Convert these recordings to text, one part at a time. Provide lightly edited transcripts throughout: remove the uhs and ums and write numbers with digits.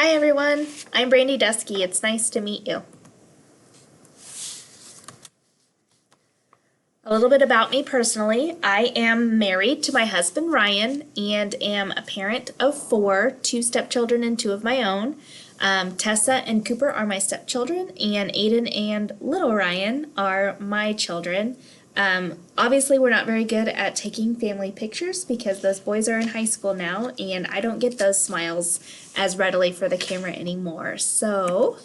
Hi everyone, I'm Brandy Dusky. It's nice to meet you. A little bit about me personally. I am married to my husband Ryan and am a parent of 4, 2 stepchildren and 2 of my own. Tessa and Cooper are my stepchildren, and Aiden and little Ryan are my children. Obviously we're not very good at taking family pictures because those boys are in high school now and I don't get those smiles as readily for the camera anymore. So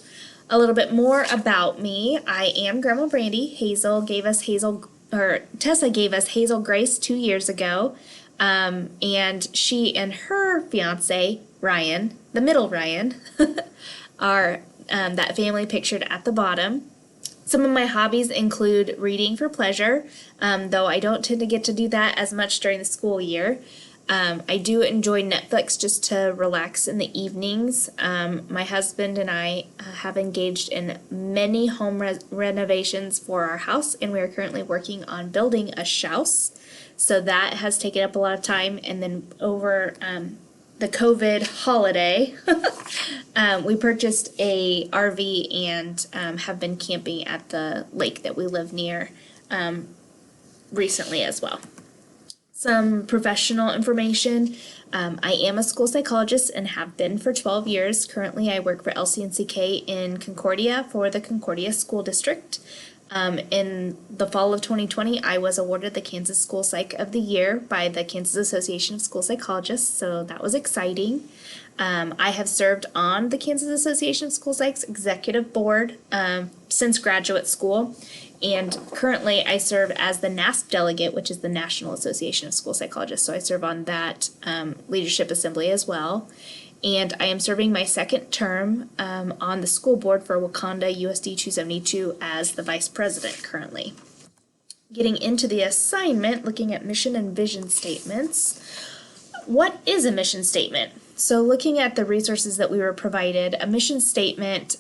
a little bit more about me. I am Grandma Brandy. Tessa gave us Hazel Grace 2 years ago. And she and her fiance, Ryan, the middle Ryan, are that family pictured at the bottom. Some of my hobbies include reading for pleasure, though I don't tend to get to do that as much during the school year. I do enjoy Netflix just to relax in the evenings. My husband and I have engaged in many home renovations for our house, and we are currently working on building a shouse. So that has taken up a lot of time, and then over the COVID holiday, we purchased a RV and have been camping at the lake that we live near recently as well. Some professional information. I am a school psychologist and have been for 12 years. Currently, I work for LCNCK in Concordia for the Concordia School District. In the fall of 2020, I was awarded the Kansas School Psych of the Year by the Kansas Association of School Psychologists, so that was exciting. I have served on the Kansas Association of School Psychs Executive Board since graduate school, and currently I serve as the NASP delegate, which is the National Association of School Psychologists, so I serve on that leadership assembly as well. And I am serving my second term on the school board for Wakanda USD 272 as the vice president currently. Getting into the assignment, looking at mission and vision statements. What is a mission statement? So looking at the resources that we were provided, a mission statement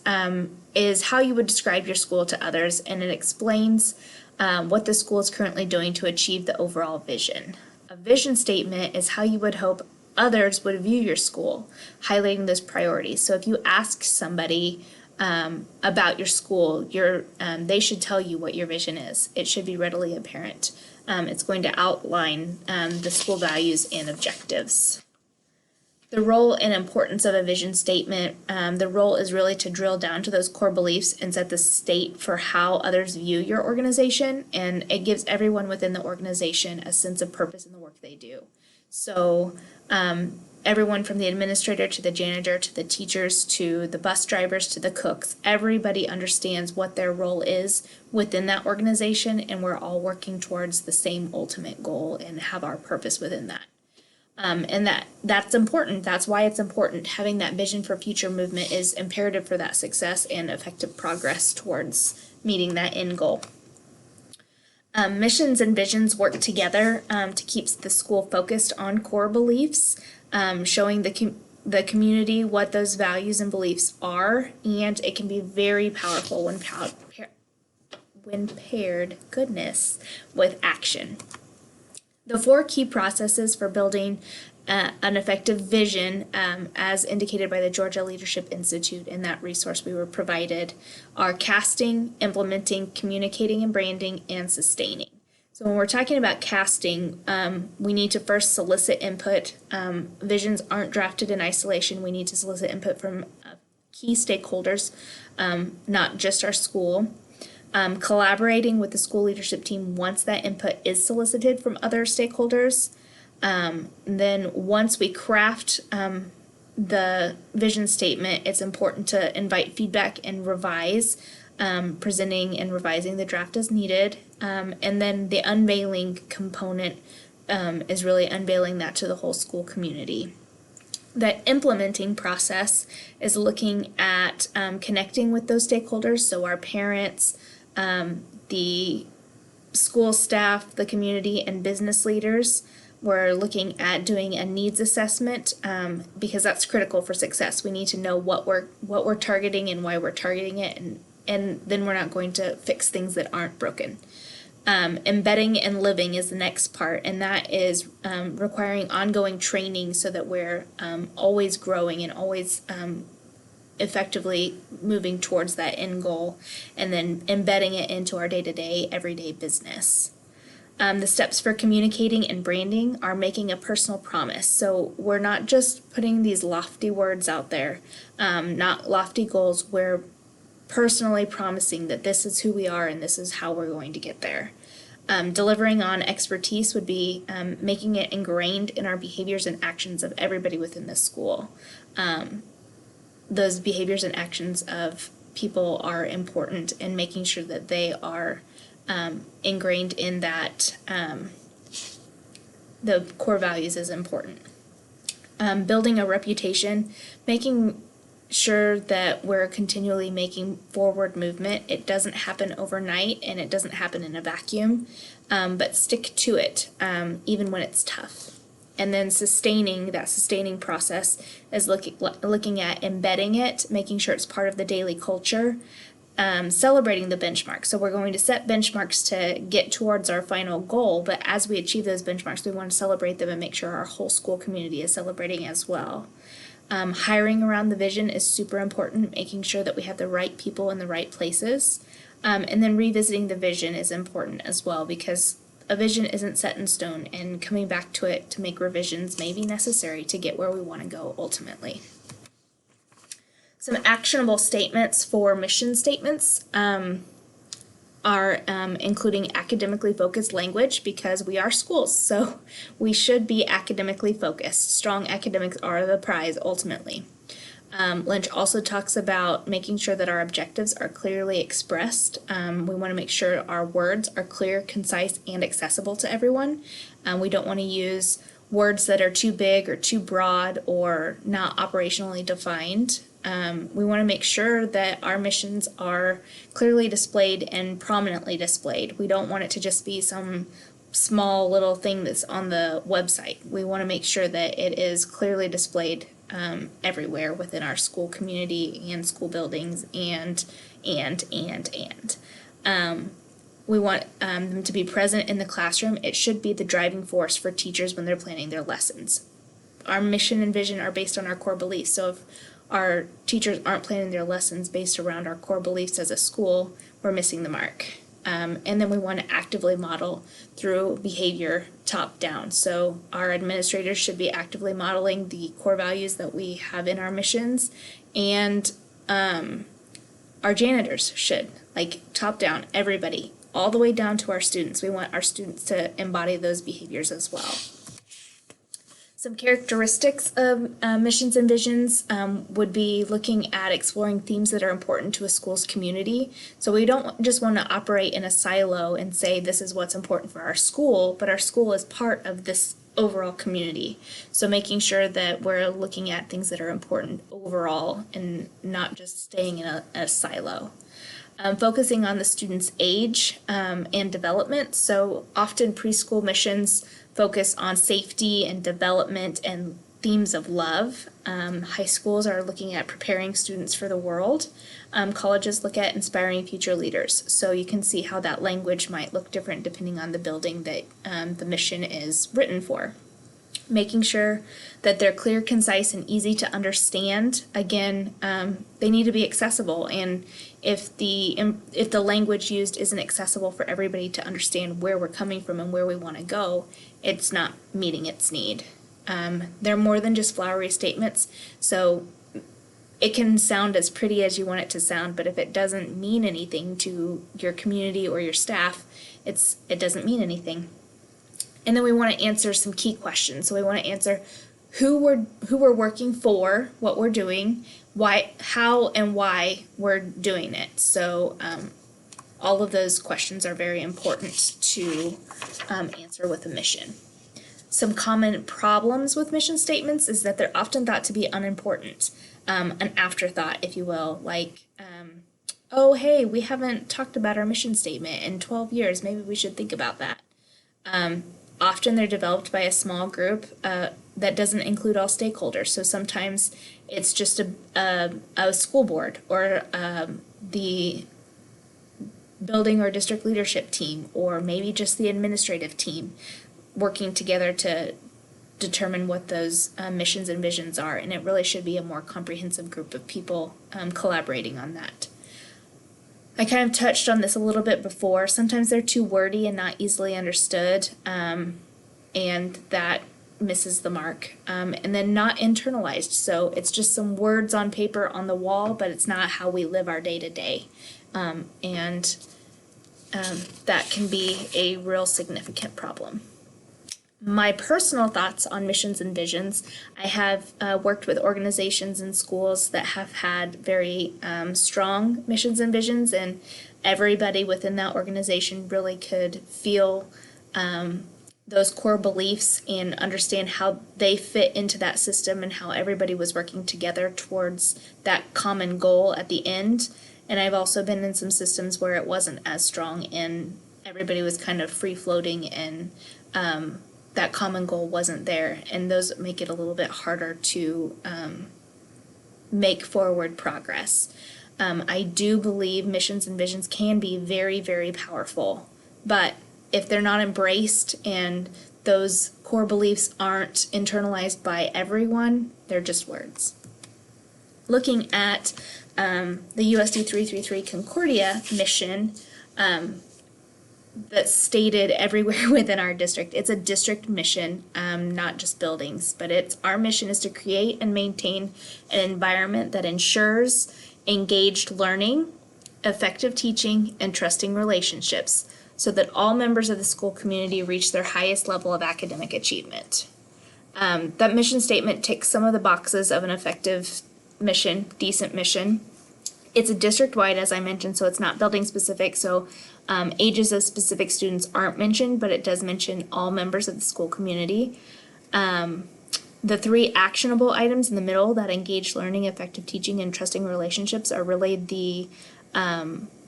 is how you would describe your school to others, and it explains what the school is currently doing to achieve the overall vision. A vision statement is how you would hope others would view your school, highlighting those priorities. So if you ask somebody about your school, they should tell you what your vision is. It should be readily apparent. It's going to outline the school values and objectives. The role and importance of a vision statement, the role is really to drill down to those core beliefs and set the state for how others view your organization, and it gives everyone within the organization a sense of purpose in the work they do. So everyone from the administrator to the janitor to the teachers to the bus drivers to the cooks, everybody understands what their role is within that organization, and we're all working towards the same ultimate goal and have our purpose within that. And that's important. That's why it's important. Having that vision for future movement is imperative for that success and effective progress towards meeting that end goal. Missions and visions work together to keep the school focused on core beliefs, showing the community what those values and beliefs are, and it can be very powerful when paired, with action. The 4 key processes for building an effective vision, as indicated by the Georgia Leadership Institute in that resource we were provided, are casting, implementing, communicating and branding, and sustaining. So when we're talking about casting, we need to first solicit input. Visions aren't drafted in isolation. We need to solicit input from key stakeholders, not just our school. Collaborating with the school leadership team once that input is solicited from other stakeholders. Then once we craft the vision statement, it's important to invite feedback and revise, presenting and revising the draft as needed. And then the unveiling component is really unveiling that to the whole school community. The implementing process is looking at connecting with those stakeholders, so our parents, the school staff, the community, and business leaders. We're looking at doing a needs assessment because that's critical for success. We need to know what we're targeting and why we're targeting it, and then we're not going to fix things that aren't broken. Embedding and living is the next part, and that is requiring ongoing training so that we're always growing and always effectively moving towards that end goal, and then embedding it into our day-to-day, everyday business. The steps for communicating and branding are making a personal promise. So we're not just putting these lofty words out there, not lofty goals. We're personally promising that this is who we are and this is how we're going to get there. Delivering on expertise would be making it ingrained in our behaviors and actions of everybody within the school. Those behaviors and actions of people are important, and making sure that they are ingrained in that the core values is important. Building a reputation, making sure that we're continually making forward movement. It doesn't happen overnight, and it doesn't happen in a vacuum, but stick to it even when it's tough. And then sustaining process is looking at embedding it, making sure it's part of the daily culture. Celebrating the benchmarks. So we're going to set benchmarks to get towards our final goal, but as we achieve those benchmarks, we want to celebrate them and make sure our whole school community is celebrating as well. Hiring around the vision is super important, making sure that we have the right people in the right places. And then revisiting the vision is important as well, because a vision isn't set in stone, and coming back to it to make revisions may be necessary to get where we want to go ultimately. Some actionable statements for mission statements are including academically focused language, because we are schools, so we should be academically focused. Strong academics are the prize ultimately. Lynch also talks about making sure that our objectives are clearly expressed. We want to make sure our words are clear, concise, and accessible to everyone. We don't want to use words that are too big or too broad or not operationally defined. We want to make sure that our missions are clearly displayed and prominently displayed. We don't want it to just be some small little thing that's on the website. We want to make sure that it is clearly displayed everywhere within our school community and school buildings, and. We want them to be present in the classroom. It should be the driving force for teachers when they're planning their lessons. Our mission and vision are based on our core beliefs, so if our teachers aren't planning their lessons based around our core beliefs as a school, we're missing the mark. And then we want to actively model through behavior top down. So our administrators should be actively modeling the core values that we have in our missions, and our janitors should, like top down, everybody, all the way down to our students. We want our students to embody those behaviors as well. Some characteristics of missions and visions would be looking at exploring themes that are important to a school's community. So we don't just want to operate in a silo and say this is what's important for our school, but our school is part of this overall community. So making sure that we're looking at things that are important overall and not just staying in a silo. Focusing on the student's age and development. So often preschool missions focus on safety and development and themes of love. High schools are looking at preparing students for the world. Colleges look at inspiring future leaders. So you can see how that language might look different depending on the building that the mission is written for. Making sure that they're clear, concise, and easy to understand. Again, they need to be accessible, and if the language used isn't accessible for everybody to understand where we're coming from and where we want to go, it's not meeting its need. They're more than just flowery statements, so it can sound as pretty as you want it to sound, but if it doesn't mean anything to your community or your staff, it doesn't mean anything. And then we want to answer some key questions. So we want to answer who we're working for, what we're doing, why, how, and why we're doing it. So all of those questions are very important to answer with a mission. Some common problems with mission statements is that they're often thought to be unimportant, an afterthought, if you will, like, oh, hey, we haven't talked about our mission statement in 12 years. Maybe we should think about that. Often they're developed by a small group that doesn't include all stakeholders. So sometimes it's just a school board or the building or district leadership team, or maybe just the administrative team working together to determine what those missions and visions are, and it really should be a more comprehensive group of people collaborating on that. I kind of touched on this a little bit before. Sometimes they're too wordy and not easily understood, and that misses the mark. And then not internalized, so it's just some words on paper on the wall, but it's not how we live our day-to-day. That can be a real significant problem. My personal thoughts on missions and visions: I have worked with organizations and schools that have had very strong missions and visions, and everybody within that organization really could feel those core beliefs and understand how they fit into that system and how everybody was working together towards that common goal at the end. And I've also been in some systems where it wasn't as strong and everybody was kind of free-floating, and that common goal wasn't there, and those make it a little bit harder to make forward progress. I do believe missions and visions can be very, very powerful, but if they're not embraced and those core beliefs aren't internalized by everyone, they're just words. Looking at the USD 333 Concordia mission, that's stated everywhere within our district. It's a district mission, not just buildings, but our mission is to create and maintain an environment that ensures engaged learning, effective teaching, and trusting relationships, so that all members of the school community reach their highest level of academic achievement. That mission statement ticks some of the boxes of an effective mission, decent mission. It's a district-wide, as I mentioned, so it's not building specific, so ages of specific students aren't mentioned, but it does mention all members of the school community. The 3 actionable items in the middle, that engaged learning, effective teaching, and trusting relationships, are really the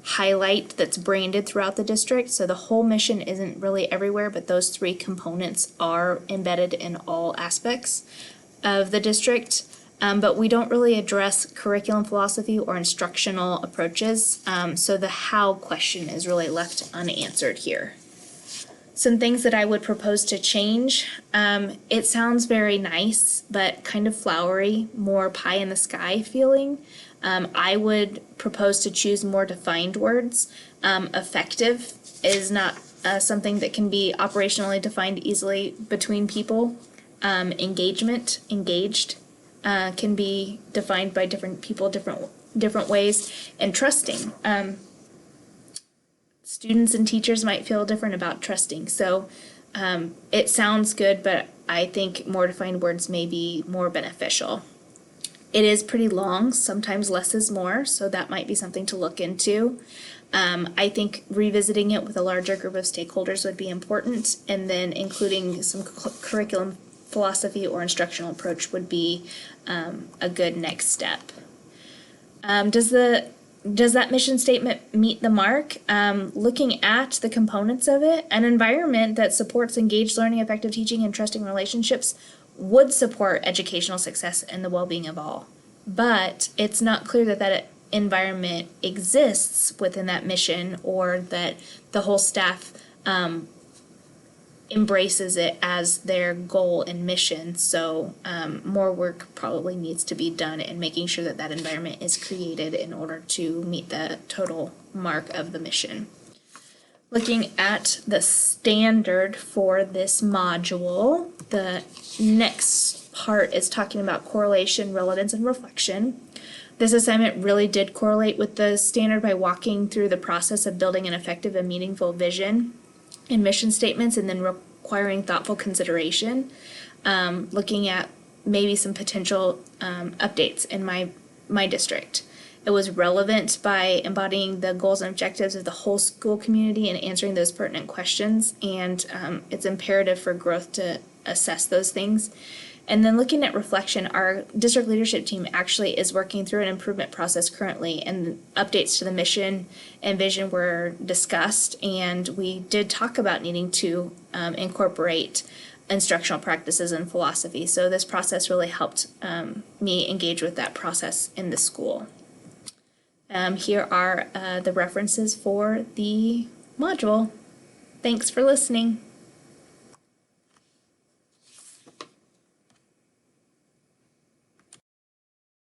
highlight that's branded throughout the district. So the whole mission isn't really everywhere, but those 3 components are embedded in all aspects of the district. But we don't really address curriculum philosophy or instructional approaches, so the how question is really left unanswered here. Some things that I would propose to change: it sounds very nice, but kind of flowery, more pie in the sky feeling. I would propose to choose more defined words. Effective is not something that can be operationally defined easily between people. Engagement, engaged, can be defined by different people different ways. And trusting, students and teachers might feel different about trusting, so it sounds good, but I think more defined words may be more beneficial. It is pretty long, sometimes less is more, so that might be something to look into. I think revisiting it with a larger group of stakeholders would be important, and then including some curriculum philosophy or instructional approach would be a good next step. Does that mission statement meet the mark? Looking at the components of it, an environment that supports engaged learning, effective teaching, and trusting relationships would support educational success and the well-being of all. But it's not clear that that environment exists within that mission, or that the whole staff embraces it as their goal and mission. So more work probably needs to be done in making sure that that environment is created in order to meet the total mark of the mission. Looking at the standard for this module, the next part is talking about correlation, relevance, and reflection. This assignment really did correlate with the standard by walking through the process of building an effective and meaningful vision and mission statements, and then requiring thoughtful consideration, looking at maybe some potential updates in my district. It was relevant by embodying the goals and objectives of the whole school community and answering those pertinent questions, and it's imperative for growth to assess those things. And then looking at reflection, our district leadership team actually is working through an improvement process currently, and updates to the mission and vision were discussed, and we did talk about needing to incorporate instructional practices and philosophy. So this process really helped me engage with that process in the school. Here are the references for the module. Thanks for listening.